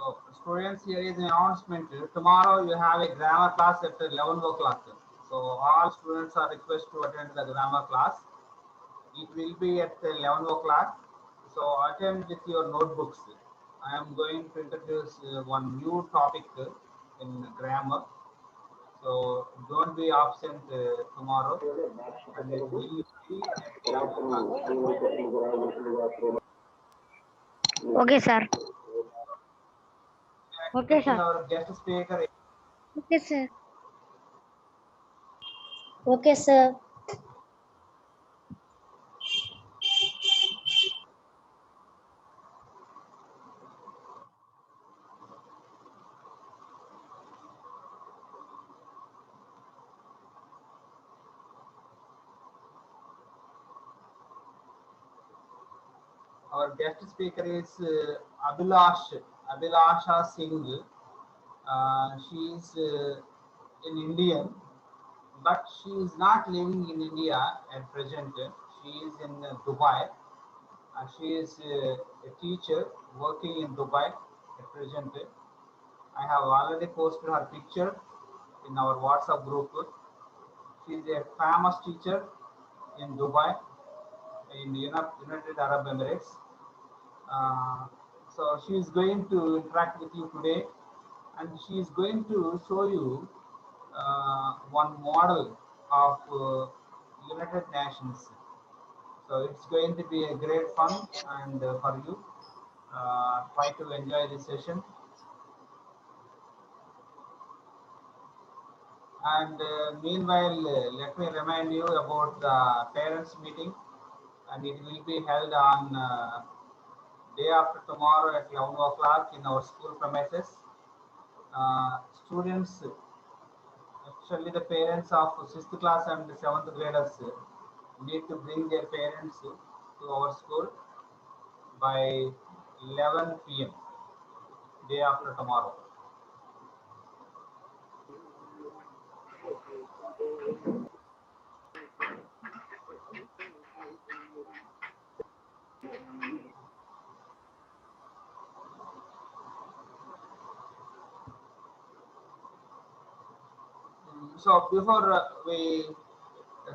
So, students, here is an announcement. Tomorrow you have a grammar class at 11 o'clock. So, all students are requested to attend the grammar class. It will be at 11 o'clock. So, attend with your notebooks. I am going to introduce one new topic in grammar. So, don't be absent tomorrow. And it will be at 11 o'clock. Okay, sir. Okay, sir. Our guest speaker. Okay, sir. Okay, sir. Our guest speaker is Abhilasha Singh. She is an Indian, but she is not living in India at present. She is in Dubai. She is a teacher working in Dubai at present. I have already posted her picture in our WhatsApp group. She is a famous teacher in Dubai, in United Arab Emirates. So she is going to interact with you today, and she is going to show you one model of United Nations. So it's going to be a great fun and for you. Try to enjoy this session. And meanwhile, let me remind you about the parents meeting, and it will be held on day after tomorrow at 11 o'clock in our school premises. Students, actually the parents of 6th class and 7th graders need to bring their parents to our school by 11 p.m. day after tomorrow. So before we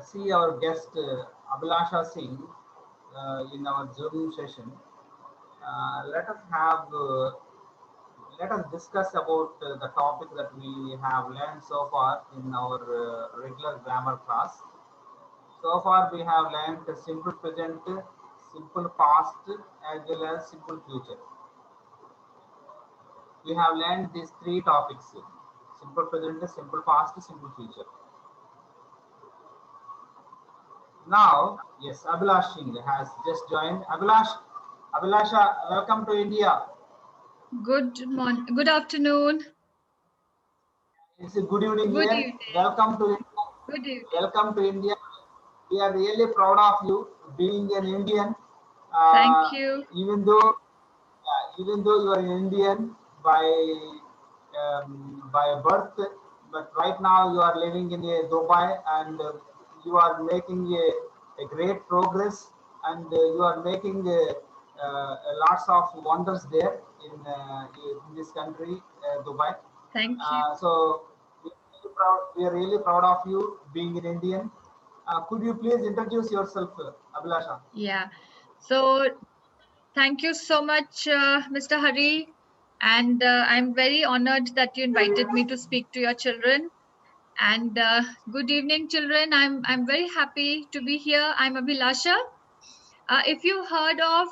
see our guest Abhilasha Singh in our Zoom session, let us discuss about the topic that we have learned so far in our regular grammar class. So far we have learned simple present, simple past, as well as simple future. We have learned these three topics: simple present, simple past, simple future. Now, yes, Abhilash Singh has just joined. Abhilasha, welcome to India. Good morning. Good afternoon. It's a good evening Good here. evening. Welcome to India. Good evening. Welcome to India. We are really proud of you being an Indian. Thank you. Even though you are an Indian by birth, but right now you are living in Dubai, and you are making a great progress, and you are making lots of wonders there in this country, Dubai. Thank you. So we are really proud of you being an Indian. Could you please introduce yourself, Abhilasha? Yeah. So thank you so much, Mr. Hari. And I'm very honored that you invited me to speak to your children. And good evening, children. I'm very happy to be here. I'm Abhilasha. If you heard of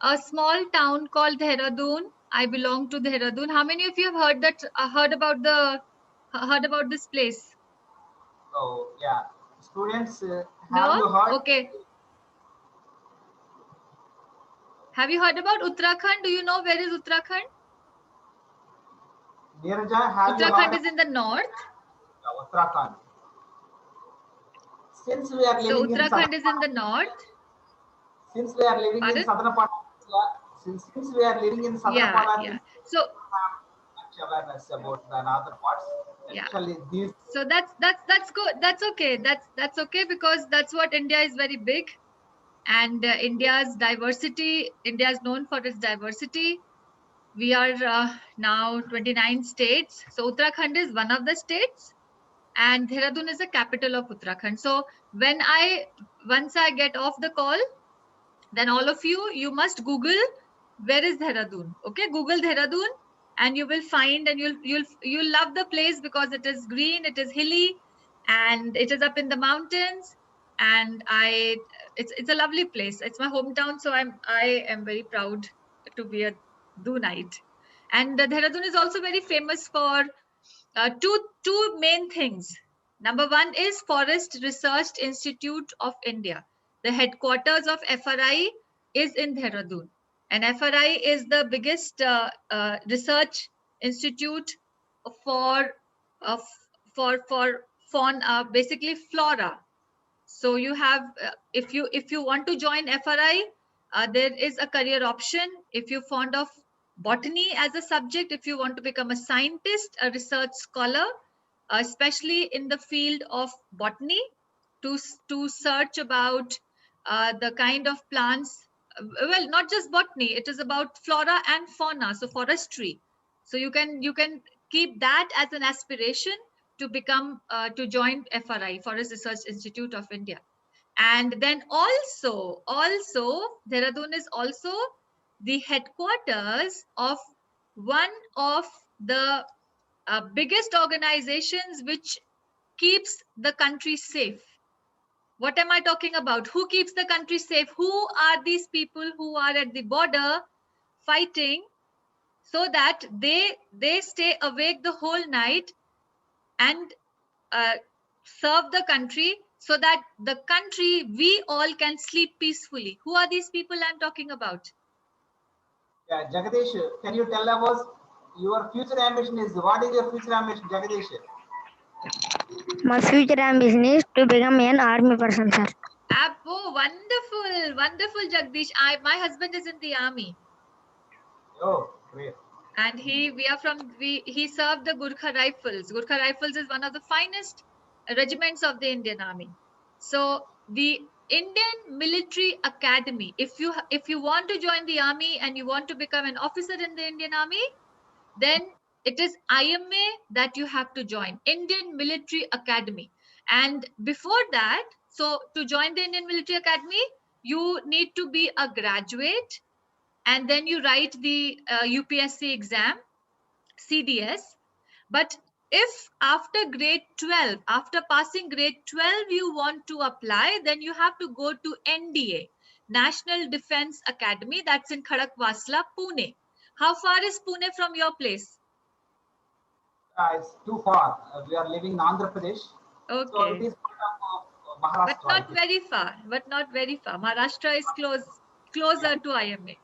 a small town called Dehradun, I belong to Dehradun. How many of you have heard that? Heard about this place? So yeah, students, have No? you heard? Okay. Have you heard about Uttarakhand? Do you know where is Uttarakhand? Neeraja, have you Uttarakhand heard? is in the north. Uttarakhand. Since we are So living in Uttarakhand is in the north. since we are living Pardon? in southern part of India, since we are living in southern part of Yeah. India, So we have much awareness about the northern parts. yeah. Actually, these So that's good. That's okay. That's okay because that's what India is very big, and India's diversity. India is known for its diversity, we are now 29 states. So Uttarakhand is one of the states, and Dehradun is the capital of Uttarakhand. So once I get off the call, then all of you must Google where is Dehradun. Okay, Google Dehradun, and you will find, and you'll love the place because it is green, it is hilly, and it is up in the mountains. And it's a lovely place. It's my hometown, so I am very proud to be a Dunite. And Dehradun is also very famous for two main things. Number one is Forest Research Institute of India. The headquarters of FRI is in Dehradun, and FRI is the biggest research institute for uh, for fauna, basically flora. So you have, if you want to join FRI, there is a career option. If you're fond of botany as a subject, if you want to become a scientist, a research scholar, especially in the field of botany, to search about the kind of plants, well, not just botany, it is about flora and fauna, so forestry. So you can keep that as an aspiration to become to join FRI, Forest Research Institute of India. And then also Dehradun is also the headquarters of one of the biggest organizations which keeps the country safe. What am I talking about? Who keeps the country safe? Who are these people who are at the border fighting so that they stay awake the whole night and serve the country, so that the country, we all can sleep peacefully? Who are these people I'm talking about? Yeah, Jagadish, can you tell us your future ambition is? What is your future ambition, Jagadish? My future ambition is to become an army person, sir. Oh, wonderful, Jagdish. My husband is in the army, Oh, great. and he served the Gurkha Rifles. Gurkha Rifles is one of the finest regiments of the Indian Army. So the Indian Military Academy, if you want to join the army and you want to become an officer in the Indian Army, then it is IMA that you have to join, Indian Military Academy. And before that, so to join the Indian Military Academy, you need to be a graduate, and then you write the UPSC exam, CDS. But if after grade 12, after passing grade 12, you want to apply, then you have to go to NDA, National Defense Academy. That's in Khadakwasla, Pune. How far is Pune from your place? It's too far. We are living in Andhra Pradesh. Okay. So it is part of Maharashtra. But not very far. Maharashtra is closer to IMA.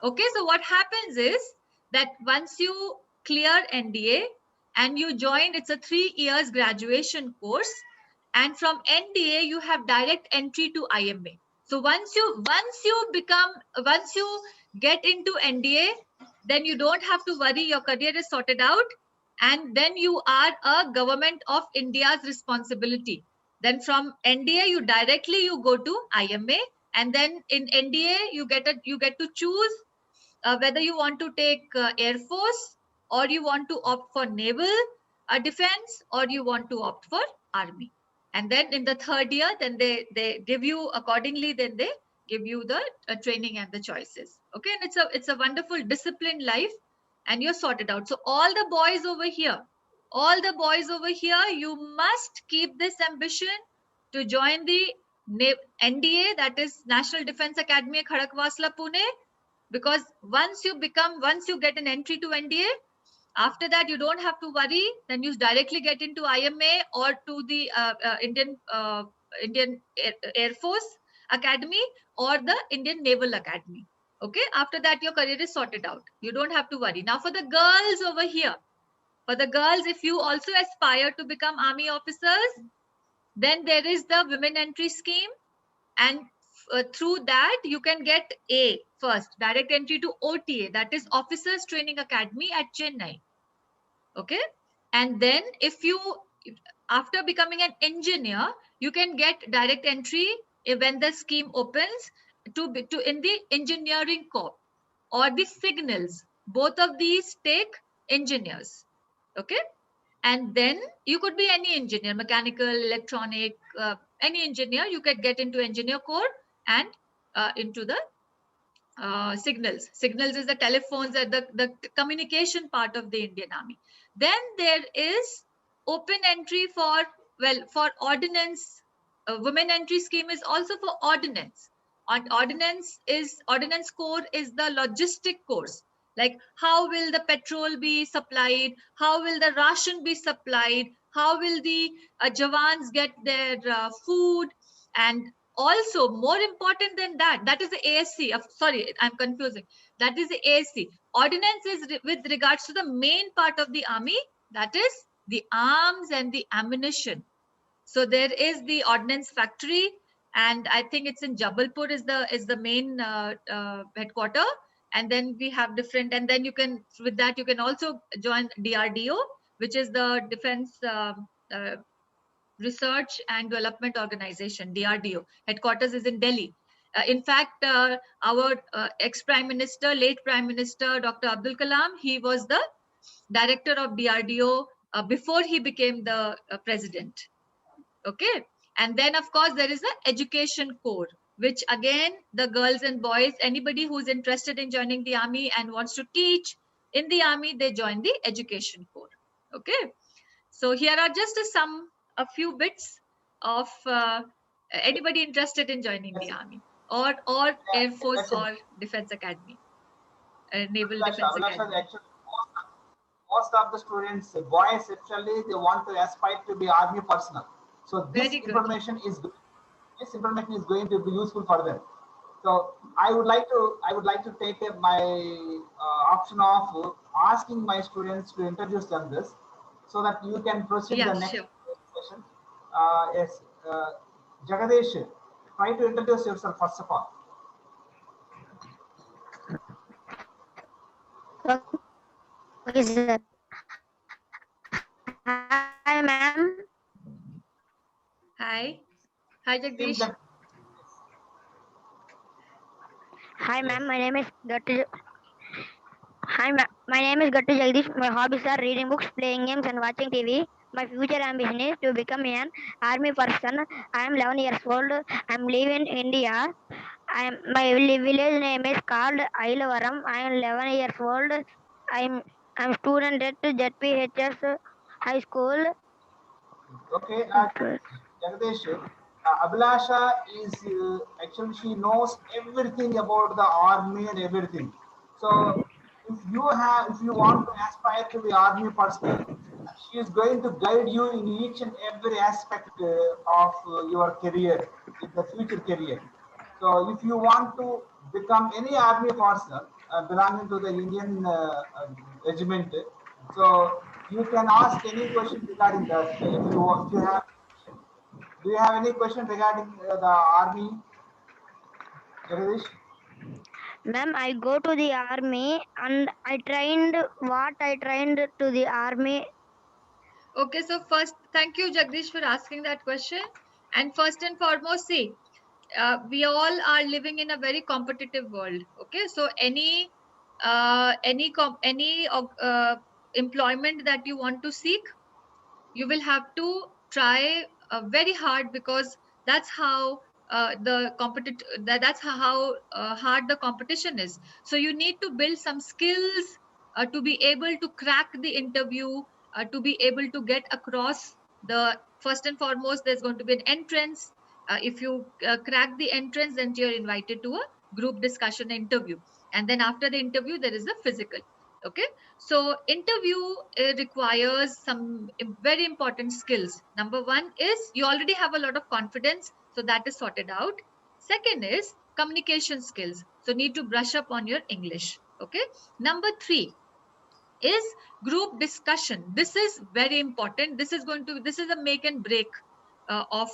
Okay, so what happens is that once you clear NDA and you join, it's a 3 years graduation course, and from NDA you have direct entry to IMA. So once you get into NDA, then you don't have to worry, your career is sorted out, and then you are a government of India's responsibility. Then from NDA you go to IMA, and then in NDA you get to choose whether you want to take Air Force, or you want to opt for naval defense, or you want to opt for army. And then in the third year, then they give you accordingly, then they give you the training and the choices. Okay, and it's a wonderful disciplined life, and you're sorted out. So all the boys over here, you must keep this ambition to join the NDA, that is National Defense Academy, Khadakwasla, Pune. Because once you get an entry to NDA, after that you don't have to worry. Then you directly get into IMA or to the Indian Air Force Academy or the Indian Naval Academy. Okay, after that your career is sorted out. You don't have to worry. Now for the girls over here, if you also aspire to become army officers, then there is the women entry scheme, and through that you can get A first, direct entry to OTA, that is Officers Training Academy at Chennai. Okay, and then after becoming an engineer, you can get direct entry when the scheme opens to in the engineering corps or the signals. Both of these take engineers. Okay. And then you could be any engineer, mechanical, electronic, any engineer. You could get into engineer corps and into the signals. Signals is the telephones, the communication part of the Indian Army. Then there is open entry for, well, for ordnance. Women entry scheme is also for ordnance. Ordnance corps is the logistic course. Like, how will the petrol be supplied? How will the ration be supplied? How will the Jawans get their food? And also, more important than that, that is the ASC. Sorry, I'm confusing. That is the ASC. Ordnance is with regards to the main part of the army, that is the arms and the ammunition. So there is the ordnance factory, and I think it's in Jabalpur is the main headquarter. And then we have different, and then you can, with that you can also join DRDO, which is the Defense Research and Development Organization, DRDO. Headquarters is in Delhi. In fact, our ex-Prime Minister, late Prime Minister, Dr. Abdul Kalam, he was the director of DRDO before he became the president. Okay. And then, of course, there is the education corps, which again, the girls and boys, anybody who's interested in joining the army and wants to teach in the army, they join the education corps. Okay. So here are just a few bits of anybody interested in joining the army or Air Force or Defense Academy, Naval Defense Academy. Actually, most of the students, boys actually, they want to aspire to be army personnel. So this information is going to be useful for them. So I would like to take my option of asking my students to introduce them this, so that you can proceed the next session. Yes, Jagadesh, try to introduce yourself first of all. Okay, sir. Hi, ma'am. Hi. Hi, Jagdish. Hi, ma'am. My name is Gattu. Hi, my name is Gattu Jagdish. My hobbies are reading books, playing games, and watching TV. My future ambition is to become an army person. I am 11 years old. I am living in India. My village name is called Ailavaram. I am 11 years old. I'm student at ZPHS High School. Okay, Jagadesh, Abhilasha is actually, she knows everything about the army and everything. So if you want to aspire to be army person, she is going to guide you in each and every aspect of your career, in the future career. So if you want to become any army person belonging to the Indian regiment, so you can ask any question regarding that. If you have, do you have any question regarding the army, Jagadish? Ma'am, I go to the army and I trained to the army. Okay, so first, thank you, Jagdish, for asking that question. And first and foremost, see, we all are living in a very competitive world. Okay, so any employment that you want to seek, you will have to try very hard, because that's how that's how hard the competition is. So you need to build some skills to be able to crack the interview, to be able to get across the, first and foremost, there's going to be an entrance. If you crack the entrance, then you're invited to a group discussion interview, and then after the interview there is a physical. Okay, so interview requires some very important skills. Number one is you already have a lot of confidence, so that is sorted out. Second is communication skills, so need to brush up on your English. Okay, number three is group discussion. This is very important. This is a make and break of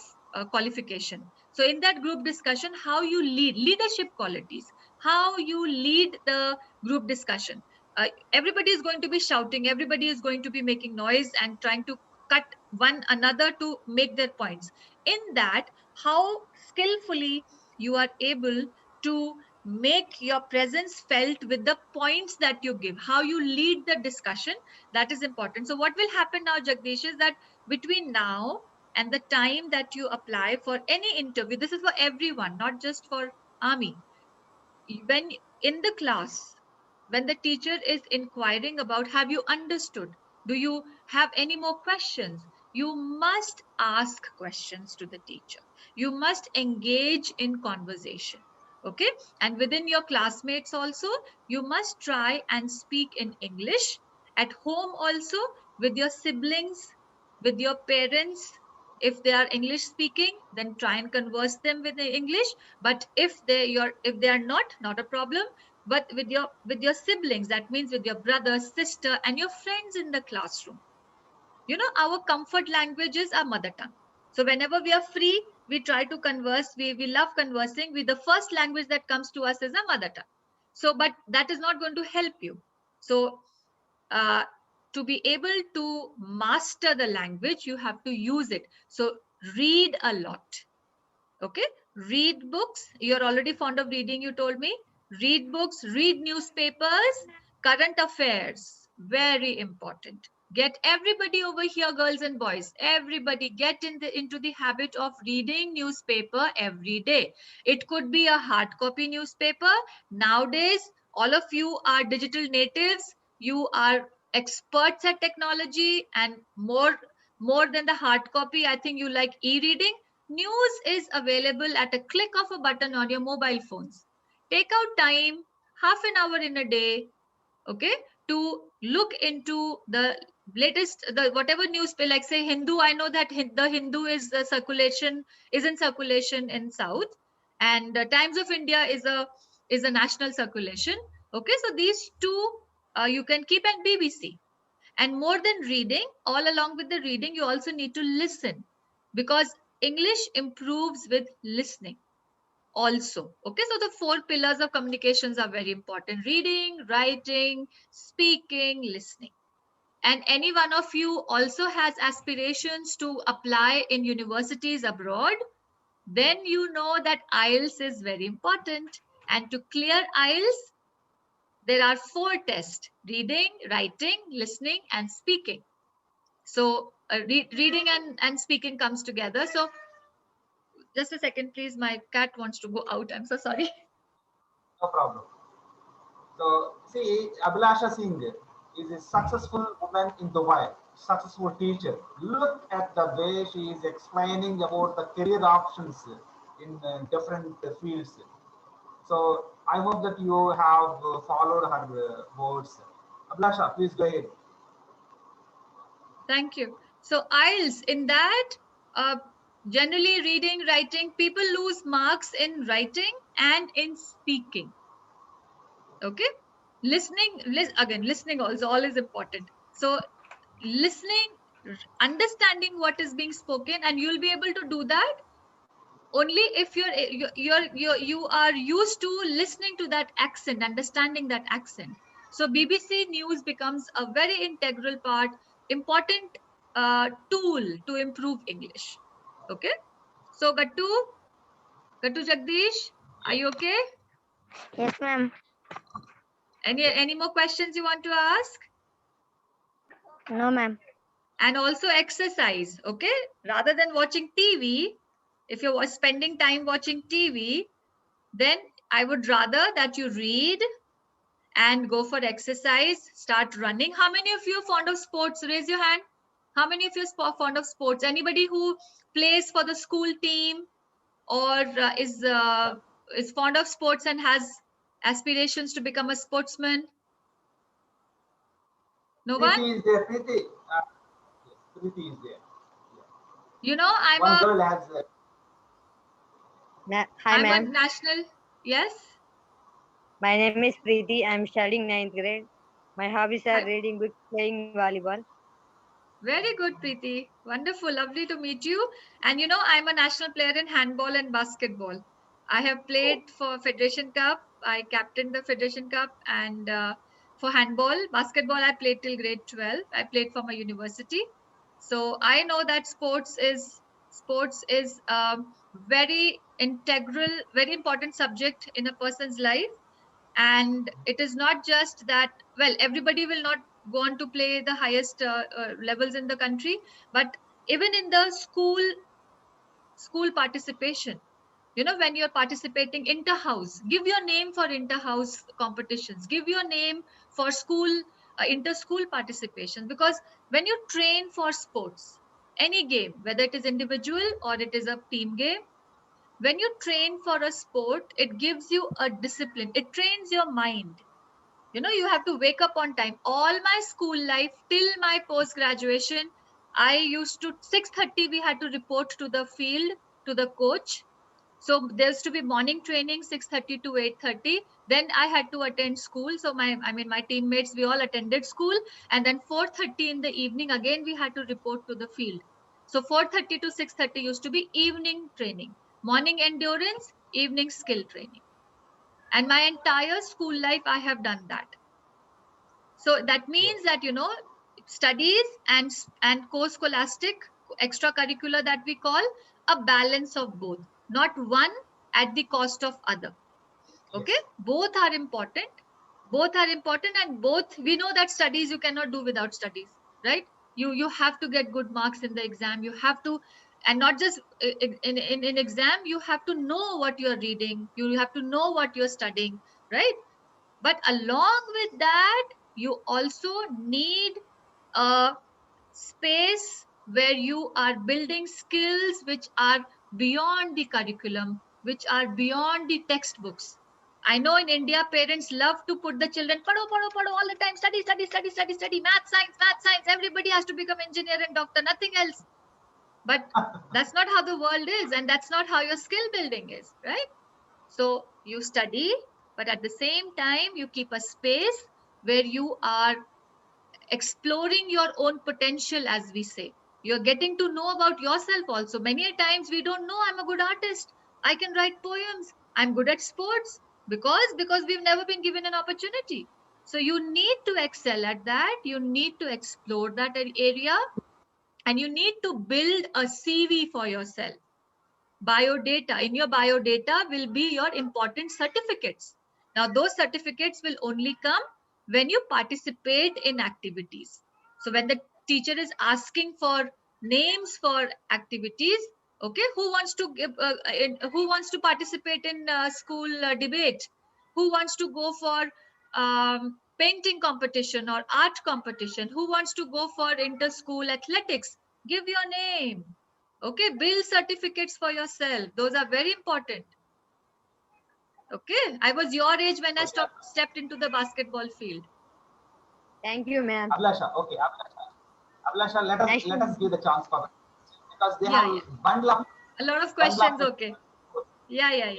qualification. So in that group discussion, how you lead, leadership qualities, how you lead the group discussion. Everybody is going to be shouting, everybody is going to be making noise and trying to cut one another to make their points. In that, how skillfully you are able to make your presence felt with the points that you give, how you lead the discussion. That is important. So what will happen now, Jagdish, is that between now and the time that you apply for any interview, this is for everyone, not just for army. When in the class, when the teacher is inquiring about, have you understood? Do you have any more questions? You must ask questions to the teacher. You must engage in conversation. Okay. And within your classmates also, you must try and speak in English. At home also, with your siblings, with your parents. If they are English speaking, then try and converse them with the English. But if they are not a problem. But with your siblings, that means with your brother, sister, and your friends in the classroom. You know, our comfort language is our mother tongue. So whenever we are free, we try to converse. We love conversing with the first language that comes to us is our mother tongue. So, but that is not going to help you. So to be able to master the language, you have to use it. So read a lot. Okay, read books. You're already fond of reading, you told me. Read books, read newspapers, current affairs, very important. Get everybody over here, girls and boys, everybody get into the habit of reading newspaper every day. It could be a hard copy newspaper. Nowadays, all of you are digital natives. You are experts at technology, and more than the hard copy, I think you like e-reading. News is available at a click of a button on your mobile phones. Take out time, half an hour in a day, okay, to look into the latest, the whatever news, like say Hindu. I know that the Hindu is in circulation in South, and Times of India is a national circulation. Okay, so these two you can keep, at BBC. And more than reading, all along with the reading, you also need to listen, because English improves with listening also. Okay, so the 4 pillars of communications are very important: reading, writing, speaking, listening. And any one of you also has aspirations to apply in universities abroad, then you know that IELTS is very important. And to clear IELTS, there are 4 tests: reading, writing, listening, and speaking. So reading and speaking comes together. So just a second, please. My cat wants to go out. I'm so sorry. No problem. So see, Abhilasha Singh is a successful woman in Dubai, successful teacher. Look at the way she is explaining about the career options in different fields. So I hope that you have followed her words. Abhilasha, please go ahead. Thank you. So IELTS, in that, generally reading, writing, people lose marks in writing and in speaking. Okay. Listening, listening also all is important. So listening, understanding what is being spoken, and you'll be able to do that only if you are used to listening to that accent, understanding that accent. So BBC News becomes a very integral part, important tool to improve English. Okay. So Gattu Jagdish, are you okay? Yes, ma'am. Any more questions you want to ask? No, ma'am. And also exercise. Okay, rather than watching TV, if you're spending time watching TV, then I would rather that you read and go for exercise, start running. How many of you are fond of sports? Raise your hand. How many of you are fond of sports? Anybody who plays for the school team or is fond of sports and has aspirations to become a sportsman? No one? Preeti is there. Preeti, Preeti is there. You know, One girl has. Hi, I'm a ma'am. national. Yes. My name is Preeti. I'm studying 9th grade. My hobbies are Hi. reading books, playing volleyball. Very good, Preeti. Wonderful. Lovely to meet you. And you know, I'm a national player in handball and basketball. I have played for Federation Cup. I captained the Federation Cup. And for handball, basketball, I played till grade 12. I played for my university. So I know that sports is sports is a very integral, very important subject in a person's life. And it is not just that, well, everybody will not go on to play the highest levels in the country, but even in the school participation, you know, when you're participating inter-house, give your name for inter-house competitions, give your name for school inter-school participation, because when you train for sports, any game, whether it is individual or it is a team game, when you train for a sport, it gives you a discipline, it trains your mind. You know, you have to wake up on time. All my school life till my post graduation, I used to 6:30 we had to report to the field, to the coach. So there's to be morning training 6:30 to 8:30. Then I had to attend school. So my teammates, we all attended school, and then 4:30 in the evening again we had to report to the field. So 4:30 to 6:30 used to be evening training, morning endurance, evening skill training. And my entire school life I have done that. So that means that, you know, studies and co-scholastic extracurricular, that we call a balance of both, not one at the cost of other. Okay, both are important, and both, we know that studies you cannot do without studies, right? You have to get good marks in the exam, you have to, and not just in exam, you have to know what you're reading, you have to know what you're studying, right? But along with that, you also need a space where you are building skills which are beyond the curriculum, which are beyond the textbooks. I know in India, parents love to put the children, pado, pado, pado, all the time, study, study, study, study, study, math, science, everybody has to become engineer and doctor, nothing else. But that's not how the world is, and that's not how your skill building is, right? So you study, but at the same time, you keep a space where you are exploring your own potential, as we say. You're getting to know about yourself also. Many times we don't know, I'm a good artist, I can write poems, I'm good at sports, because we've never been given an opportunity. So you need to excel at that, you need to explore that area, and you need to build a CV for yourself. Biodata, in your biodata will be your important certificates. Now those certificates will only come when you participate in activities. So when the teacher is asking for names for activities, okay, who wants to give who wants to participate in school debate, who wants to go for painting competition or art competition, who wants to go for inter-school athletics, give your name. Okay, build certificates for yourself. Those are very important. Okay, I was your age when I stepped into the basketball field. Thank you, ma'am. Abhilasha, okay, Abhilasha, let us give the chance for that, because they Yeah, have bundle up a lot of questions. Okay. Yeah.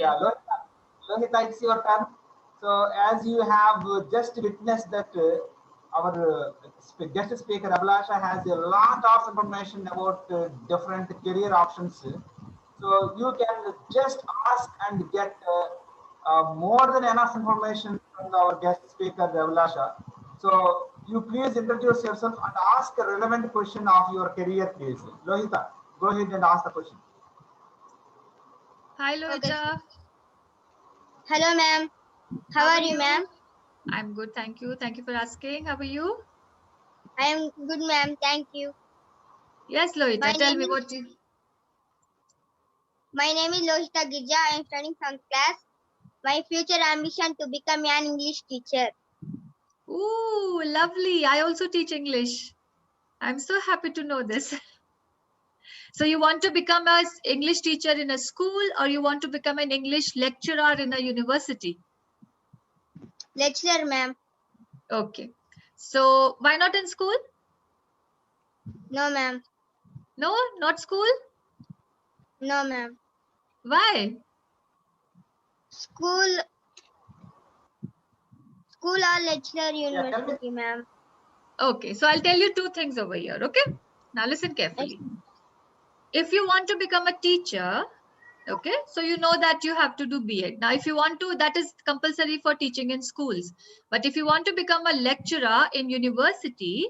Lohita, it's your turn. So as you have just witnessed that our guest speaker Abhilasha has a lot of information about different career options. So you can just ask and get more than enough information from our guest speaker Abhilasha. So you please introduce yourself and ask a relevant question of your career, please. Lohita, go ahead and ask the question. Hi, Lohita. Okay. Hello, ma'am. How are you, ma'am? I'm good, thank you. Thank you for asking. How are you? I am good, ma'am. Thank you. Yes, Lohita, tell me what you... My name is Lohita Girja. I am studying from class. My future ambition to become an English teacher. Ooh, lovely. I also teach English. I'm so happy to know this. So you want to become an English teacher in a school, or you want to become an English lecturer in a university? Lecturer, ma'am. Okay. So why not in school? No, ma'am. No, not school? No, ma'am. Why? School or lecturer, university, ma'am. Okay, so I'll tell you two things over here, okay? Now listen carefully. If you want to become a teacher, okay, so you know that you have to do B.Ed. Now, if you want to, that is compulsory for teaching in schools. But if you want to become a lecturer in university,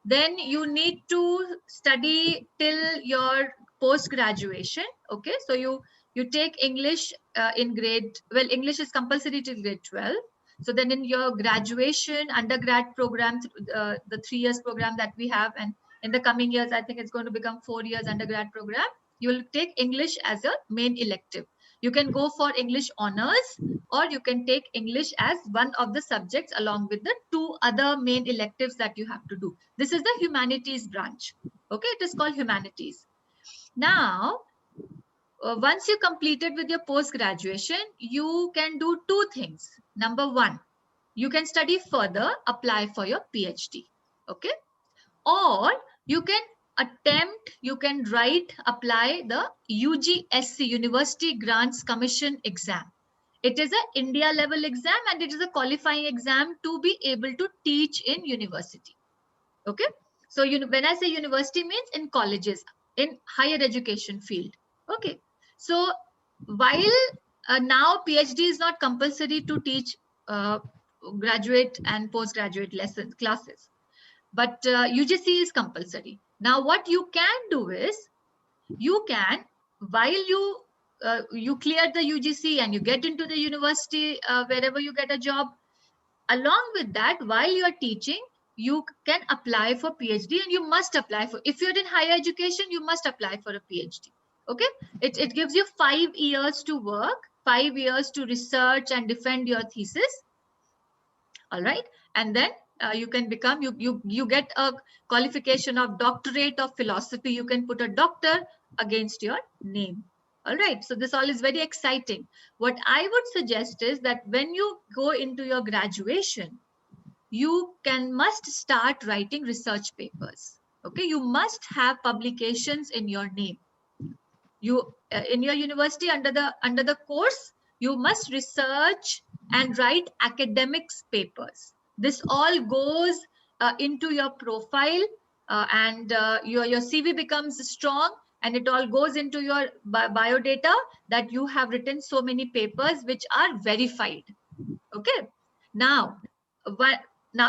then you need to study till your post graduation. Okay, so you take English in grade, well, English is compulsory till grade 12. So then in your graduation undergrad program, the 3 years program that we have, and in the coming years, I think it's going to become 4 years undergrad program, you'll take English as a main elective. You can go for English honors, or you can take English as one of the subjects along with the 2 other main electives that you have to do. This is the humanities branch. Okay, it is called humanities. Now, once you completed with your post graduation, you can do 2 things. Number 1, you can study further, apply for your PhD. Okay, or you can attempt, you can write, apply the UGSC, University Grants Commission exam. It is an India level exam and it is a qualifying exam to be able to teach in university. Okay, so when I say university, means in colleges, in higher education field. Okay, so while now PhD is not compulsory to teach graduate and postgraduate lessons classes, but UGC is compulsory. Now what you can do is, you can, while you clear the UGC and you get into the university, wherever you get a job, along with that, while you are teaching, you can apply for PhD, and you must apply for, if you're in higher education, you must apply for a PhD. Okay, it gives you 5 years to work, 5 years to research and defend your thesis. All right, and then you can become, you get a qualification of doctorate of philosophy. You can put a doctor against your name. All right, so this all is very exciting. What I would suggest is that when you go into your graduation, you must start writing research papers. Okay, you must have publications in your name. You in your university, under the course, you must research and write academics papers. This all goes into your profile, and your CV becomes strong, and it all goes into your biodata that you have written so many papers which are verified. Okay, now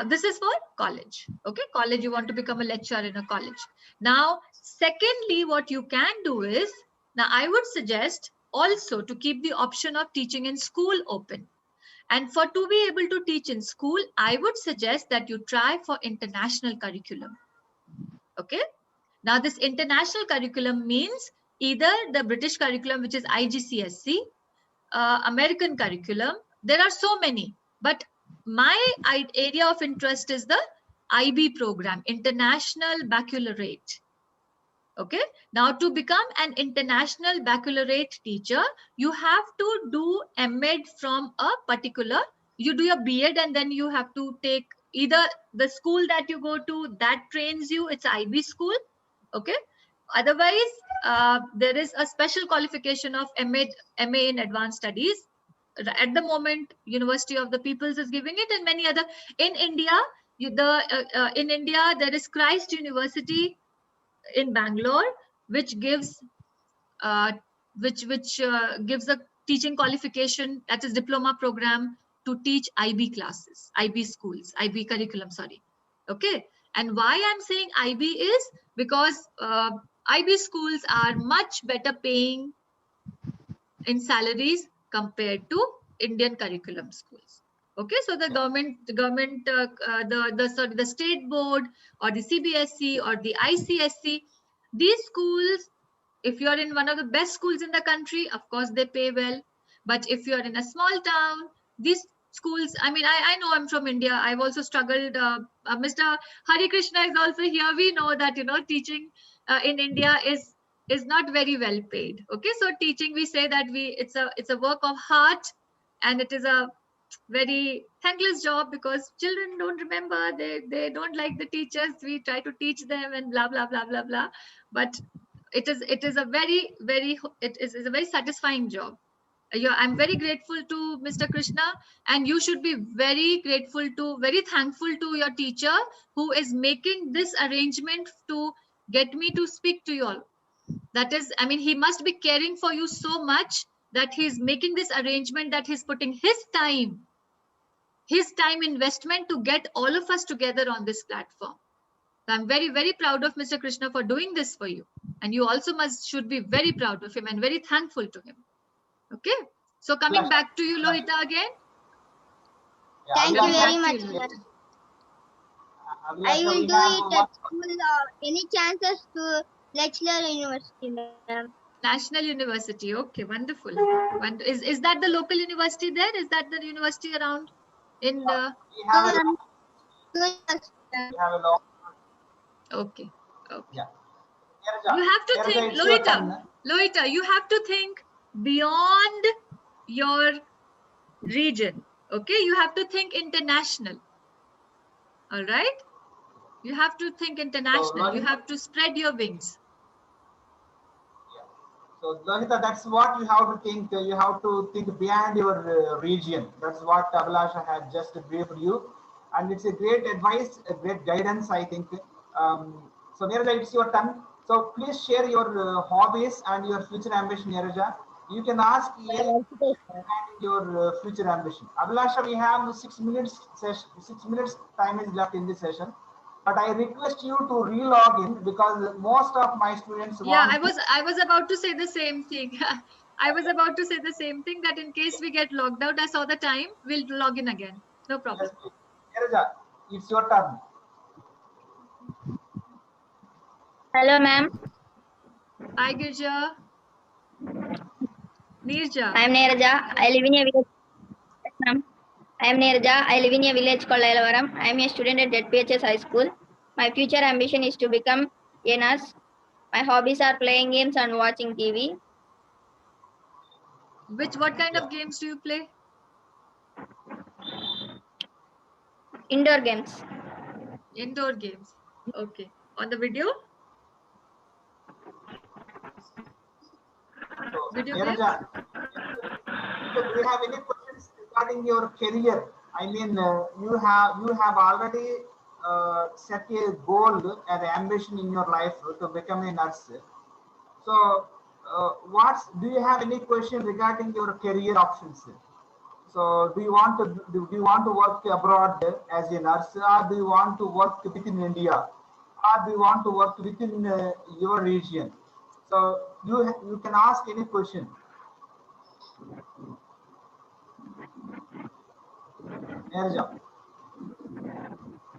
this is for college. Okay, college, you want to become a lecturer in a college. Now secondly, what you can do is, now I would suggest also to keep the option of teaching in school open. And to be able to teach in school, I would suggest that you try for international curriculum. Okay, now this international curriculum means either the British curriculum, which is IGCSE, American curriculum. There are so many, but my area of interest is the IB program, International Baccalaureate. Okay, now to become an international baccalaureate teacher, you have to do MEd from a particular, you do your B.Ed and then you have to take either the school that you go to that trains you, it's IB school. Okay, otherwise there is a special qualification of MA in advanced studies. At the moment, University of the Peoples is giving it, and many other. In India, in India there is Christ University in Bangalore, which gives gives a teaching qualification, that is diploma program, to teach IB classes, IB schools, IB curriculum, sorry. Okay, and why I'm saying IB is because IB schools are much better paying in salaries compared to Indian curriculum schools. Okay, so the the state board or the CBSE or the ICSE, these schools, if you're in one of the best schools in the country, of course they pay well. But if you're in a small town, these schools, I mean, I know I'm from India. I've also struggled. Mr. Hari Krishna is also here. We know that, teaching in India is not very well paid. Okay, so teaching, we say that it's a work of heart, and it is a very thankless job because children don't remember, they don't like the teachers, we try to teach them and blah blah blah blah blah, but it is a very satisfying job. I'm very grateful to Mr. Krishna, and you should be very thankful to your teacher who is making this arrangement to get me to speak to you all. That is, I mean, he must be caring for you so much that he's making this arrangement, that he's putting his time investment to get all of us together on this platform. So I'm very, very proud of Mr. Krishna for doing this for you. and you also should be very proud of him and very thankful to him. Okay, so coming Abhilasha. back to you, Lohita, again. Yeah, Thank you Coming Abhilasha, very back to much, you, sir. Lohita. I Abhilasha, will we do have it one. at school. Any chances to lecturer university, ma'am? National University. Okay, wonderful. Is that the local university there? Is that the university around in the? We have a long. Yes, We have a long. Okay. Okay. Yeah. You have to Neeraja, think, it's your turn. Lohita, you have to think beyond your region. Okay, you have to think international. All right, you have to think international. You Lohita- have to spread your wings. So Lohita, that's what you have to think. You have to think beyond your region. That's what Abhilasha had just briefed you, and it's a great advice, a great guidance, I think. So Neeraja, it's your turn. So please share your hobbies and your future ambition, Neeraja. You can ask your future ambition. Abhilasha, we have 6 minutes. 6 minutes time is left in this session. But I request you to re-log in because most of my students Yeah, want. I was about to say the same thing. I was about to say the same thing, that in case we get logged out, I saw the time, we'll log in again. No problem. Yes, please. Neeraja, it's your turn. hello, ma'am. Hi, Girja. Neerja. I am Neeraja. I live in a village. Yes, ma'am. I am Neeraja. I live in a village called Elavaram. I am a student at ZPHS High School. My future ambition is to become a nurse. My hobbies are playing games and watching TV. What kind of games do you play? Indoor games. Indoor games. Okay. On the video? So, Video games? Neeraja, do you have any questions regarding your career? I mean, you have already set a goal and ambition in your life to become a nurse. So, do you have any question regarding your career options? So, do you want to work abroad as a nurse, or do you want to work within India, or do you want to work within your region? So, you can ask any question. Neeraja.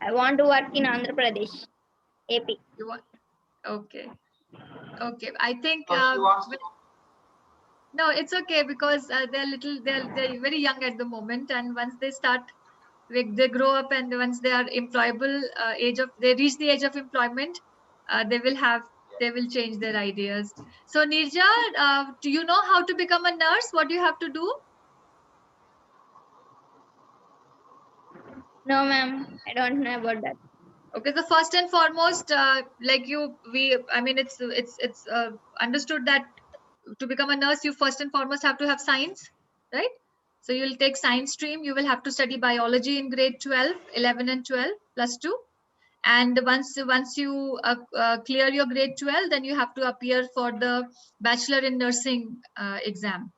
I want to work in Andhra Pradesh, AP. You want? Okay. Okay. I think So she wants to. no, it's okay because they're very young at the moment, and once they start, they grow up, and once they are employable they reach the age of employment, they will change their ideas. So Neerja, do you know how to become a nurse? What do you have to do? No, ma'am. I don't know about that. Okay, so first and foremost, I mean, it's understood that to become a nurse, you first and foremost have to have science, right? So you'll take science stream. You will have to study biology in grade 12, 11 and 12 plus 2. And once you clear your grade 12, then you have to appear for the bachelor in nursing exam.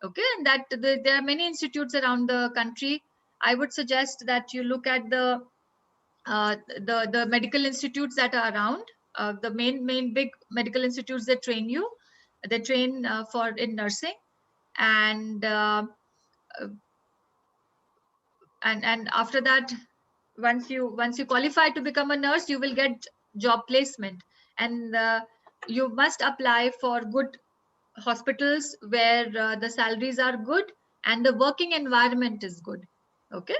Okay, and that there are many institutes around the country. I would suggest that you look at the medical institutes that are around. The main big medical institutes that train you. They train for in nursing, and after that, once you qualify to become a nurse, you will get job placement, and you must apply for good hospitals where the salaries are good and the working environment is good. Okay.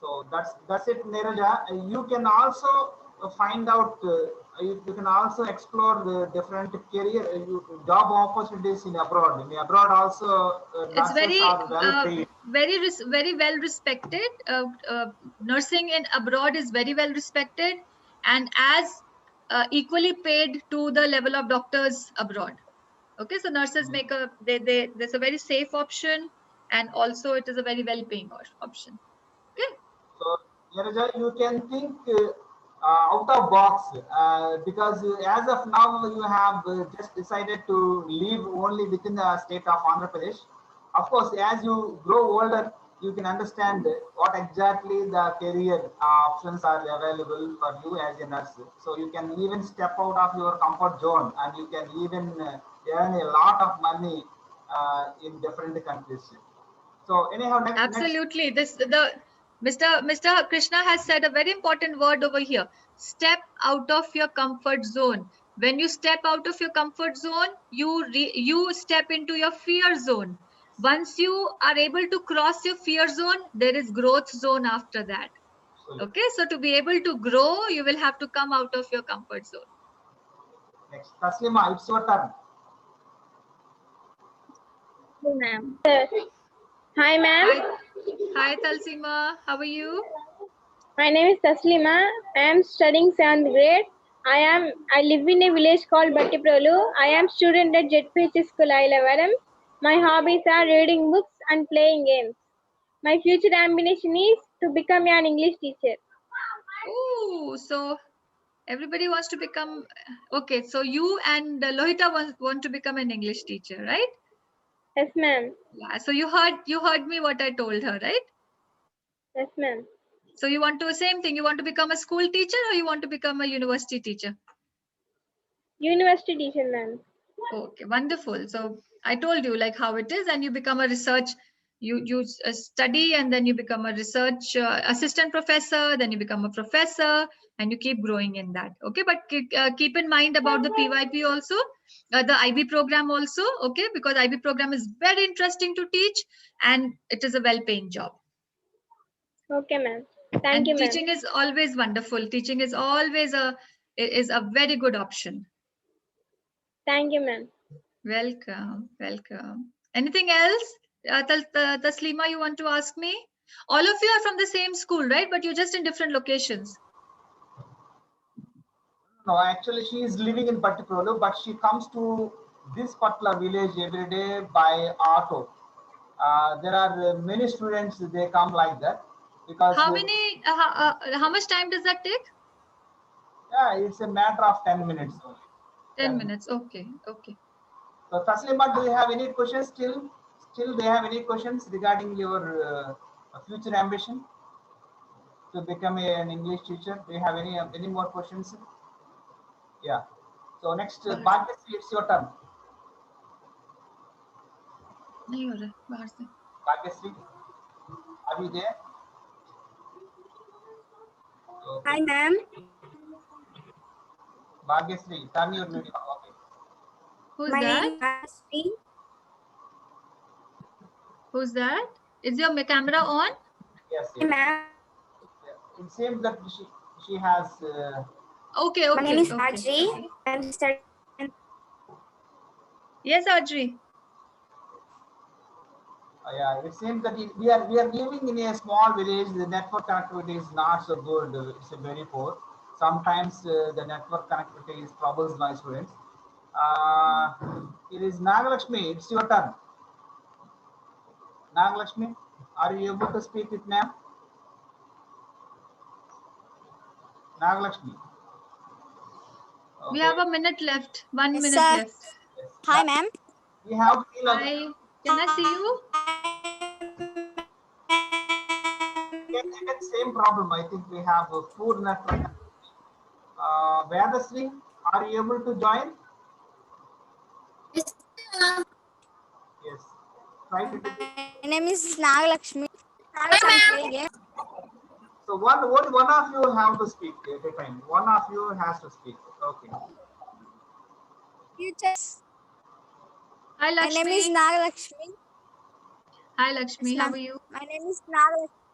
So that's it, Neeraja. You can also find out. You can also explore the different career job opportunities in abroad. In abroad, also It's nurses are well paid. very well respected. Nursing in abroad is very well respected, and as equally paid to the level of doctors abroad. Okay, so nurses make there's a very safe option, and also it is a very well paying option. Okay. So, Neeraja, you can think out of box because as of now you have just decided to live only within the state of Andhra Pradesh. Of course, as you grow older, you can understand what exactly the career options are available for you as a nurse. So you can even step out of your comfort zone, and you can even earn a lot of money in different countries. So anyhow, next. Absolutely. Mr. Krishna has said a very important word over here. Step out of your comfort zone. When you step out of your comfort zone, you step into your fear zone. Once you are able to cross your fear zone, there is growth zone after that. Okay, so to be able to grow, you will have to come out of your comfort zone. Next, Taslima, it's your turn. Ma'am. Hi, ma'am. Hi, Talsima. How are you? My name is Taslima. I am studying 7th grade. I live in a village called Battiprolu. I am student at JPH School I11. My hobbies are reading books and playing games. My future ambition is to become an English teacher. Oh, so everybody wants to become. Okay, so you and Lohita want to become an English teacher, right? Yes, ma'am. Yeah. So you heard me what I told her, right? Yes, ma'am. So you want to same thing. You want to become a school teacher or you want to become a university teacher? University teacher, ma'am. Okay, wonderful. So I told you like how it is, and you become a research. You study and then you become a research assistant professor. Then you become a professor, and you keep growing in that. Okay, but keep in mind about the PYP also, the IB program also. Okay, because IB program is very interesting to teach, and it is a well-paying job. Okay, ma'am. Thank And you, ma'am. teaching is always wonderful. Teaching is always a very good option. Thank you, ma'am. Welcome, welcome. Anything else, Taslima, you want to ask me? All of you are from the same school, right? But you're just in different locations. No, actually, she is living in Battiprolu, but she comes to this particular village every day by auto. There are many students, they come like that because How much time does that take? yeah, it's a matter of 10 minutes only. 10 minutes. Okay, okay. So Taslima, do you have any questions still? Still, do you have any questions regarding your future ambition to become an English teacher? Do you have any more questions? Yeah. So next, Bhagyasri, it's your turn. नहीं हो रहा, बाहर से. Bhagyasri, are you there? Okay. Hi, ma'am. Bhagyasri, turn your video. Okay. Who's My that? name is Bhagyasri. Who's that? Is your camera on? Yes, Hi, yes. ma'am. It seems that she has. Okay, okay. My name is okay. Adri. I'm studying. Yes, Adri. Yeah, it seems that we are living in a small village. The network connectivity is not so good. It's very poor. Sometimes the network connectivity is troubles my students. It is Nagalakshmi. It's your turn. Nagalakshmi, are you able to speak with ma'am? Nagalakshmi. We have a minute left. 1 Yes, minute sir. left. Yes. Hi, ma'am. We have to deal Hi. Can I see you? again, same problem. I think we have a poor network. Vedasri, are you able to join? Yes. Yes. Try to do. My name is Nagalakshmi. Hi, So one of you have to speak at a time. One of you has to speak. Okay. Hi, My Lakshmi. name is Nagalakshmi. Hi, Lakshmi. Yes, How ma'am. are you? My name is Nagalakshmi.